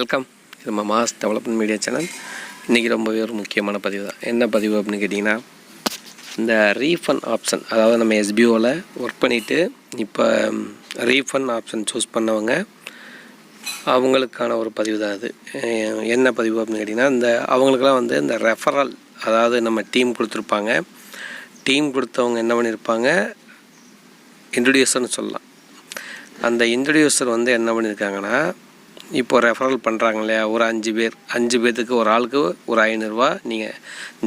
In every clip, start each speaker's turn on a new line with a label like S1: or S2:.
S1: Welcome. இது நம்ம mass development media channel. இன்றைக்கி ரொம்பவே ஒரு முக்கியமான பதிவு தான். என்ன பதிவு அப்படின்னு கேட்டிங்கன்னா, இந்த ரீஃபண்ட் ஆப்ஷன், அதாவது நம்ம எஸ்பிஓவில் ஒர்க் பண்ணிவிட்டு இப்போ ரீஃபண்ட் ஆப்ஷன் சூஸ் பண்ணவங்க அவங்களுக்கான ஒரு பதிவு தான் அது. என்ன பதிவு அப்படின்னு கேட்டிங்கன்னா, அவங்களுக்கெல்லாம் இந்த ரெஃபரல், அதாவது நம்ம டீம் கொடுத்துருப்பாங்க. டீம் கொடுத்தவங்க என்ன பண்ணியிருப்பாங்க, இன்ட்ரடியூசர்னு சொல்லலாம். அந்த இன்ட்ரடியூசர் என்ன பண்ணியிருக்காங்கன்னா, இப்போ ரெஃபரல் பண்ணுறாங்க இல்லையா, ஒரு 5 பேர்த்துக்கு ஒரு ஆளுக்கு ஒரு 500 ரூபா நீங்கள்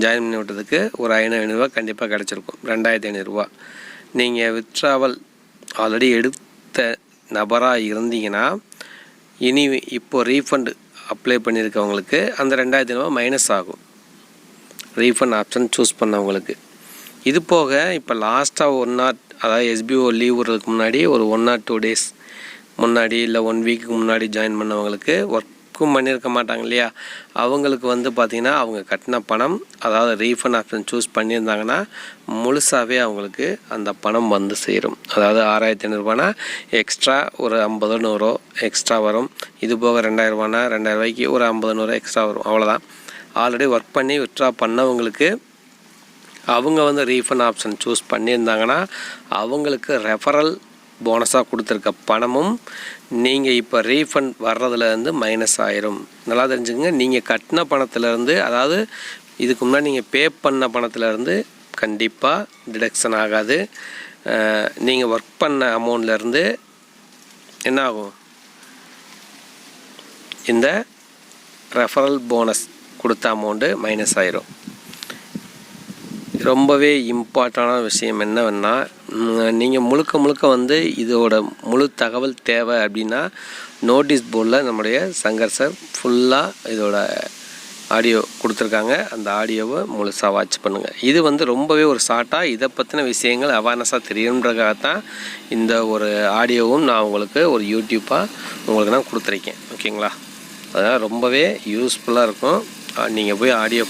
S1: ஜாயின் பண்ணி விட்டதுக்கு ஒரு 500 ரூபா கண்டிப்பாக கிடச்சிருக்கும். 2500 ரூபா. நீங்கள் வித்ட்ராவல் ஆல்ரெடி எடுத்த நபராக இருந்தீங்கன்னா, இப்போது ரீஃபண்டு அப்ளை பண்ணியிருக்கவங்களுக்கு அந்த 2500 ரூபா மைனஸ் ஆகும், ரீஃபண்ட் ஆப்ஷன் சூஸ் பண்ணவங்களுக்கு. இது போக இப்போ லாஸ்ட்டாக அதாவது எஸ்பிஓ லீவ் விடுறதுக்கு முன்னாடி ஒரு 1 or 2 days முன்னாடி இல்லை 1 வீக்குக்கு முன்னாடி ஜாயின் பண்ணவங்களுக்கு ஒர்க்கும் பண்ணியிருக்க மாட்டாங்க இல்லையா, அவங்களுக்கு பார்த்திங்கன்னா அவங்க கட்டின பணம், அதாவது ரீஃபண்ட் ஆப்ஷன் சூஸ் பண்ணியிருந்தாங்கன்னா முழுசாகவே அவங்களுக்கு அந்த பணம் சேரும். அதாவது 6500 ரூபானா எக்ஸ்ட்ரா ஒரு 50 100 எக்ஸ்ட்ரா வரும். இது போக 2000 ரூபானா 2000 ரூபாய்க்கு ஒரு 50 100 எக்ஸ்ட்ரா வரும். அவ்வளோதான். ஆல்ரெடி ஒர்க் பண்ணி வித்ட்ரா பண்ணவங்களுக்கு அவங்க ரீஃபண்ட் ஆப்ஷன் சூஸ் பண்ணியிருந்தாங்கன்னா அவங்களுக்கு ரெஃபரல் போனஸாக கொடுத்துருக்க பணமும் நீங்கள் இப்போ ரீஃபண்ட் வர்றதுலேருந்து மைனஸ் ஆயிரும். நல்லா தெரிஞ்சுக்கங்க. நீங்கள் கட்டின பணத்துலேருந்து, அதாவது இதுக்கு முன்னாடி நீங்கள் பே பண்ண பணத்துலேருந்து கண்டிப்பாக டிடக்ஷன் ஆகாது. நீங்கள் ஒர்க் பண்ண அமௌண்ட்லேருந்து என்ன ஆகும், இந்த ரெஃபரல் போனஸ் கொடுத்த அமௌண்ட்டு மைனஸ் ஆயிரும். ரொம்பவே இம்பார்ட்டண்டான விஷயம் என்னவென்னா, நீங்கள் முழுக்க இதோட முழு தகவல் தேவை அப்படின்னா நோட்டீஸ் போர்டில் நம்முடைய சங்கர் சார் ஃபுல்லாக இதோட ஆடியோ கொடுத்துருக்காங்க. அந்த ஆடியோவை முழுசாக வாட்ச் பண்ணுங்கள். இது ரொம்பவே ஒரு ஷார்ட்டாக இதை பற்றின விஷயங்கள் அவேர்னஸாக தெரியுன்றதுக்காகத்தான் இந்த ஒரு ஆடியோவும் நான் உங்களுக்கு ஒரு யூடியூப்பாக உங்களுக்கு நான் கொடுத்துருக்கேன். ஓகேங்களா? அதனால் ரொம்பவே யூஸ்ஃபுல்லாக இருக்கும். நீங்கள் போய் ஆடியோ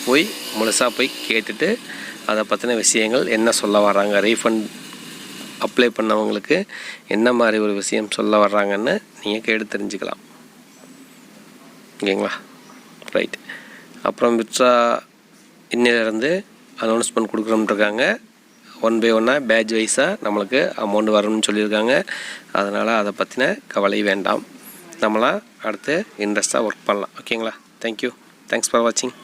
S1: முழுசாக போய் கேட்டுட்டு அதை பற்றின விஷயங்கள் என்ன சொல்ல வர்றாங்க, ரீஃபண்ட் அப்ளை பண்ணவங்களுக்கு என்ன மாதிரி ஒரு விஷயம் சொல்ல வர்றாங்கன்னு நீங்கள் கேட்டு தெரிஞ்சுக்கலாம். ஓகேங்களா? ரைட். அப்புறம் வித்ட்ரா இன்னிலேருந்து அனௌன்ஸ்மெண்ட் கொடுக்குறோம்ன்ட்ருக்காங்க. 1 by 1 பேட்ச் வைஸாக நம்மளுக்கு அமௌண்ட் வரணும்னு சொல்லியிருக்காங்க. அதனால் அதை பற்றின கவலை வேண்டாம். நம்மளாம் அடுத்து இன்ட்ரெஸ்ட்டாக ஒர்க் பண்ணலாம். ஓகேங்களா? தேங்க்யூ. தேங்க்ஸ் ஃபார் வாட்சிங்.